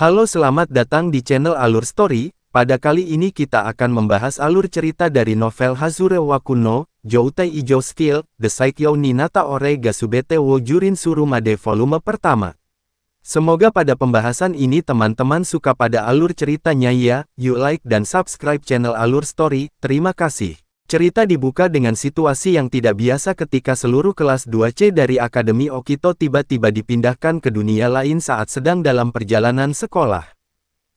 Halo, selamat datang di channel Alur Story. Pada kali ini kita akan membahas alur cerita dari novel Hazure wa Kuno, Joutai Ijo Skill, The Saikyo ni Nata Ore Gasubete wo Jurin Surumade volume pertama. Semoga pada pembahasan ini teman-teman suka pada alur ceritanya ya. Yuk like dan subscribe channel Alur Story, terima kasih. Cerita dibuka dengan situasi yang tidak biasa ketika seluruh kelas 2C dari Akademi Okito tiba-tiba dipindahkan ke dunia lain saat sedang dalam perjalanan sekolah.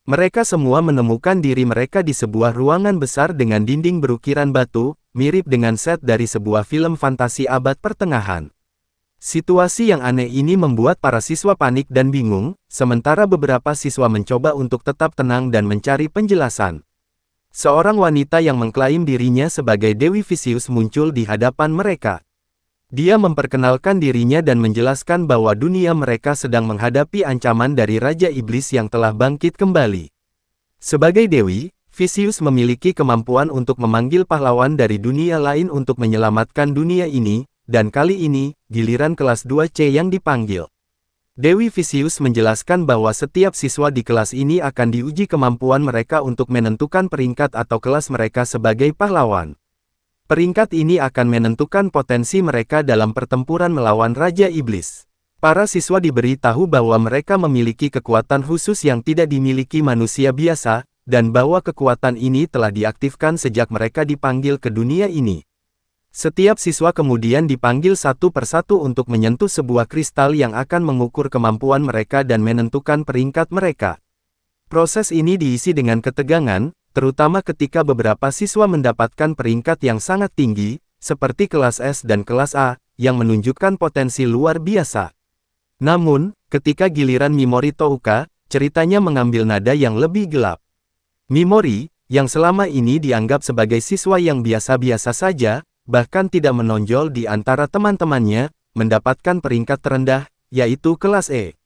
Mereka semua menemukan diri mereka di sebuah ruangan besar dengan dinding berukiran batu, mirip dengan set dari sebuah film fantasi abad pertengahan. Situasi yang aneh ini membuat para siswa panik dan bingung, sementara beberapa siswa mencoba untuk tetap tenang dan mencari penjelasan. Seorang wanita yang mengklaim dirinya sebagai Dewi Vicious muncul di hadapan mereka. Dia memperkenalkan dirinya dan menjelaskan bahwa dunia mereka sedang menghadapi ancaman dari Raja Iblis yang telah bangkit kembali. Sebagai Dewi, Vicious memiliki kemampuan untuk memanggil pahlawan dari dunia lain untuk menyelamatkan dunia ini, dan kali ini, giliran kelas 2C yang dipanggil. Dewi Vicious menjelaskan bahwa setiap siswa di kelas ini akan diuji kemampuan mereka untuk menentukan peringkat atau kelas mereka sebagai pahlawan. Peringkat ini akan menentukan potensi mereka dalam pertempuran melawan Raja Iblis. Para siswa diberitahu bahwa mereka memiliki kekuatan khusus yang tidak dimiliki manusia biasa, dan bahwa kekuatan ini telah diaktifkan sejak mereka dipanggil ke dunia ini. Setiap siswa kemudian dipanggil satu persatu untuk menyentuh sebuah kristal yang akan mengukur kemampuan mereka dan menentukan peringkat mereka. Proses ini diisi dengan ketegangan, terutama ketika beberapa siswa mendapatkan peringkat yang sangat tinggi, seperti kelas S dan kelas A, yang menunjukkan potensi luar biasa. Namun, ketika giliran Mimori Touka, ceritanya mengambil nada yang lebih gelap. Mimori, yang selama ini dianggap sebagai siswa yang biasa-biasa saja, bahkan tidak menonjol di antara teman-temannya, mendapatkan peringkat terendah, yaitu kelas E.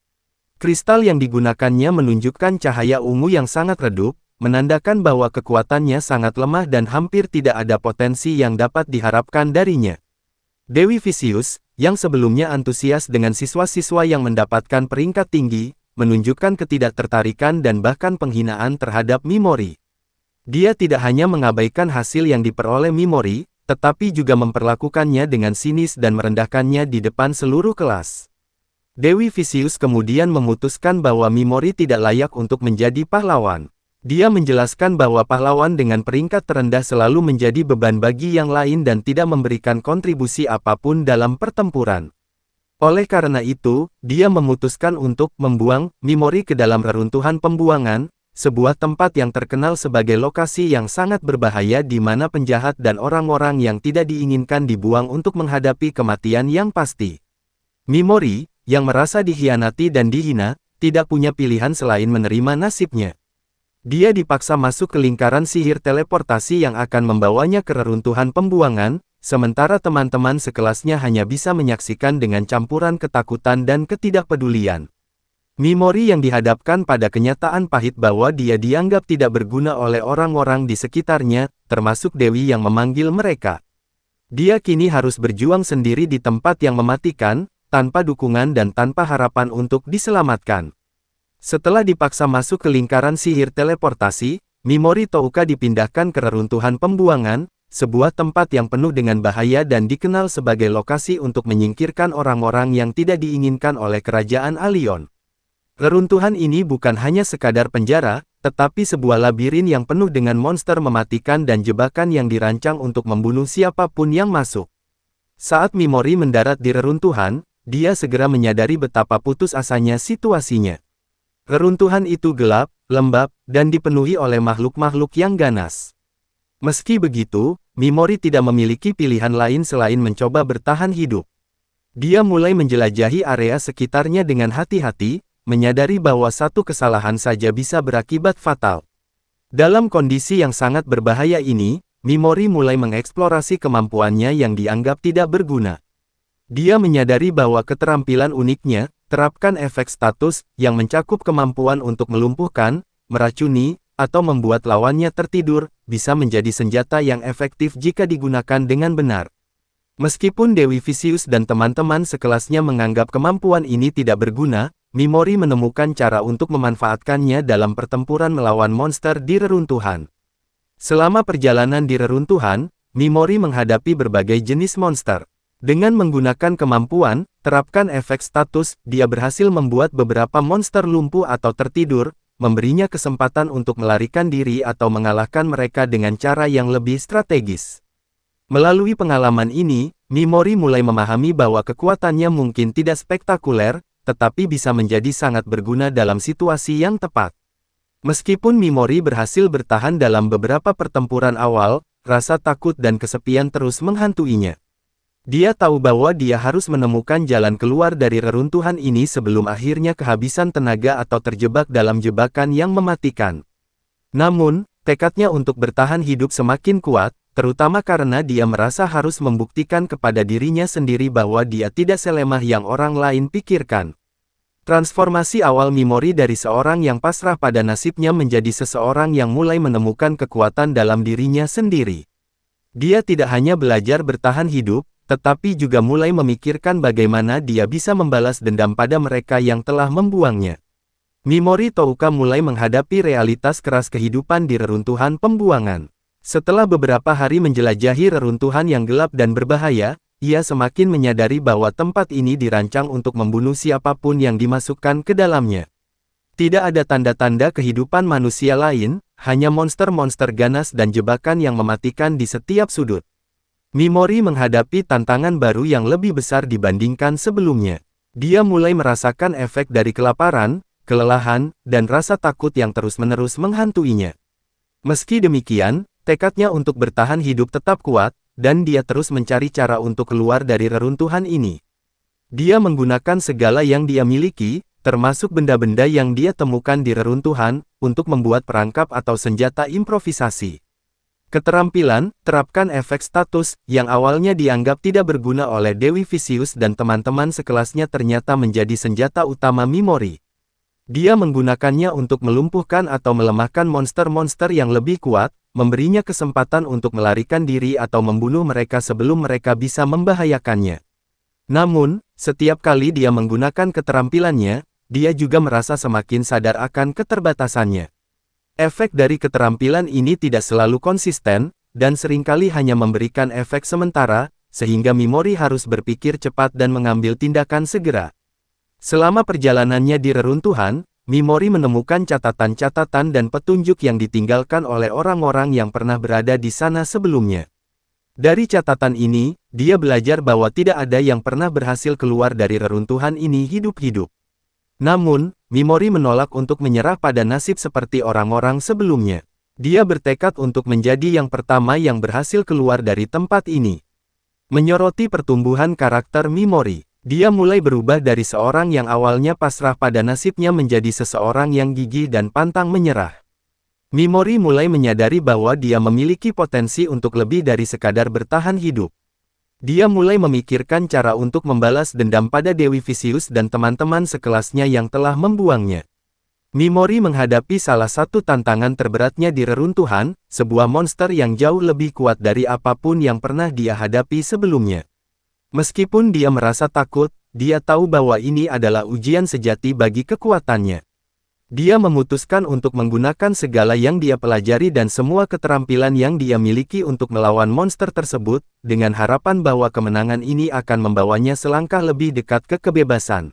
Kristal yang digunakannya menunjukkan cahaya ungu yang sangat redup, menandakan bahwa kekuatannya sangat lemah dan hampir tidak ada potensi yang dapat diharapkan darinya. Dewi Vicious, yang sebelumnya antusias dengan siswa-siswa yang mendapatkan peringkat tinggi, menunjukkan ketidaktertarikan dan bahkan penghinaan terhadap Mimori. Dia tidak hanya mengabaikan hasil yang diperoleh Mimori, tetapi juga memperlakukannya dengan sinis dan merendahkannya di depan seluruh kelas. Dewi Vicious kemudian memutuskan bahwa Mimori tidak layak untuk menjadi pahlawan. Dia menjelaskan bahwa pahlawan dengan peringkat terendah selalu menjadi beban bagi yang lain dan tidak memberikan kontribusi apapun dalam pertempuran. Oleh karena itu, dia memutuskan untuk membuang Mimori ke dalam reruntuhan pembuangan, sebuah tempat yang terkenal sebagai lokasi yang sangat berbahaya di mana penjahat dan orang-orang yang tidak diinginkan dibuang untuk menghadapi kematian yang pasti. Mimori, yang merasa dikhianati dan dihina, tidak punya pilihan selain menerima nasibnya. Dia dipaksa masuk ke lingkaran sihir teleportasi yang akan membawanya ke reruntuhan pembuangan, sementara teman-teman sekelasnya hanya bisa menyaksikan dengan campuran ketakutan dan ketidakpedulian. Mimori yang dihadapkan pada kenyataan pahit bahwa dia dianggap tidak berguna oleh orang-orang di sekitarnya, termasuk Dewi yang memanggil mereka. Dia kini harus berjuang sendiri di tempat yang mematikan, tanpa dukungan dan tanpa harapan untuk diselamatkan. Setelah dipaksa masuk ke lingkaran sihir teleportasi, Mimori Touka dipindahkan ke reruntuhan pembuangan, sebuah tempat yang penuh dengan bahaya dan dikenal sebagai lokasi untuk menyingkirkan orang-orang yang tidak diinginkan oleh kerajaan Alion. Reruntuhan ini bukan hanya sekadar penjara, tetapi sebuah labirin yang penuh dengan monster mematikan dan jebakan yang dirancang untuk membunuh siapapun yang masuk. Saat Mimori mendarat di reruntuhan, dia segera menyadari betapa putus asanya situasinya. Reruntuhan itu gelap, lembab, dan dipenuhi oleh makhluk-makhluk yang ganas. Meski begitu, Mimori tidak memiliki pilihan lain selain mencoba bertahan hidup. Dia mulai menjelajahi area sekitarnya dengan hati-hati, menyadari bahwa satu kesalahan saja bisa berakibat fatal. Dalam kondisi yang sangat berbahaya ini, Mimori mulai mengeksplorasi kemampuannya yang dianggap tidak berguna. Dia menyadari bahwa keterampilan uniknya, terapkan efek status, yang mencakup kemampuan untuk melumpuhkan, meracuni, atau membuat lawannya tertidur, bisa menjadi senjata yang efektif jika digunakan dengan benar. Meskipun Dewi Vicious dan teman-teman sekelasnya menganggap kemampuan ini tidak berguna, Mimori menemukan cara untuk memanfaatkannya dalam pertempuran melawan monster di reruntuhan. Selama perjalanan di reruntuhan, Mimori menghadapi berbagai jenis monster. Dengan menggunakan kemampuan, terapkan efek status, dia berhasil membuat beberapa monster lumpuh atau tertidur, memberinya kesempatan untuk melarikan diri atau mengalahkan mereka dengan cara yang lebih strategis. Melalui pengalaman ini, Mimori mulai memahami bahwa kekuatannya mungkin tidak spektakuler, tetapi bisa menjadi sangat berguna dalam situasi yang tepat. Meskipun Mimori berhasil bertahan dalam beberapa pertempuran awal, rasa takut dan kesepian terus menghantuinya. Dia tahu bahwa dia harus menemukan jalan keluar dari reruntuhan ini sebelum akhirnya kehabisan tenaga atau terjebak dalam jebakan yang mematikan. Namun, tekadnya untuk bertahan hidup semakin kuat, terutama karena dia merasa harus membuktikan kepada dirinya sendiri bahwa dia tidak selemah yang orang lain pikirkan. Transformasi awal Mimori dari seorang yang pasrah pada nasibnya menjadi seseorang yang mulai menemukan kekuatan dalam dirinya sendiri. Dia tidak hanya belajar bertahan hidup, tetapi juga mulai memikirkan bagaimana dia bisa membalas dendam pada mereka yang telah membuangnya. Mimori Touka mulai menghadapi realitas keras kehidupan di reruntuhan pembuangan. Setelah beberapa hari menjelajahi reruntuhan yang gelap dan berbahaya, ia semakin menyadari bahwa tempat ini dirancang untuk membunuh siapapun yang dimasukkan ke dalamnya. Tidak ada tanda-tanda kehidupan manusia lain, hanya monster-monster ganas dan jebakan yang mematikan di setiap sudut. Mimori menghadapi tantangan baru yang lebih besar dibandingkan sebelumnya. Dia mulai merasakan efek dari kelaparan, kelelahan, dan rasa takut yang terus-menerus menghantuinya. Meski demikian, tekadnya untuk bertahan hidup tetap kuat, dan dia terus mencari cara untuk keluar dari reruntuhan ini. Dia menggunakan segala yang dia miliki, termasuk benda-benda yang dia temukan di reruntuhan, untuk membuat perangkap atau senjata improvisasi. Keterampilan, terapkan efek status, yang awalnya dianggap tidak berguna oleh Dewi Vicious dan teman-teman sekelasnya ternyata menjadi senjata utama Mimori. Dia menggunakannya untuk melumpuhkan atau melemahkan monster-monster yang lebih kuat, memberinya kesempatan untuk melarikan diri atau membunuh mereka sebelum mereka bisa membahayakannya. Namun, setiap kali dia menggunakan keterampilannya, dia juga merasa semakin sadar akan keterbatasannya. Efek dari keterampilan ini tidak selalu konsisten, dan seringkali hanya memberikan efek sementara, sehingga Mimori harus berpikir cepat dan mengambil tindakan segera. Selama perjalanannya di reruntuhan, Mimori menemukan catatan-catatan dan petunjuk yang ditinggalkan oleh orang-orang yang pernah berada di sana sebelumnya. Dari catatan ini, dia belajar bahwa tidak ada yang pernah berhasil keluar dari reruntuhan ini hidup-hidup. Namun, Mimori menolak untuk menyerah pada nasib seperti orang-orang sebelumnya. Dia bertekad untuk menjadi yang pertama yang berhasil keluar dari tempat ini. Menyoroti pertumbuhan karakter Mimori, dia mulai berubah dari seorang yang awalnya pasrah pada nasibnya menjadi seseorang yang gigih dan pantang menyerah. Mimori mulai menyadari bahwa dia memiliki potensi untuk lebih dari sekadar bertahan hidup. Dia mulai memikirkan cara untuk membalas dendam pada Dewi Vicious dan teman-teman sekelasnya yang telah membuangnya. Mimori menghadapi salah satu tantangan terberatnya di reruntuhan, sebuah monster yang jauh lebih kuat dari apapun yang pernah dia hadapi sebelumnya. Meskipun dia merasa takut, dia tahu bahwa ini adalah ujian sejati bagi kekuatannya. Dia memutuskan untuk menggunakan segala yang dia pelajari dan semua keterampilan yang dia miliki untuk melawan monster tersebut, dengan harapan bahwa kemenangan ini akan membawanya selangkah lebih dekat ke kebebasan.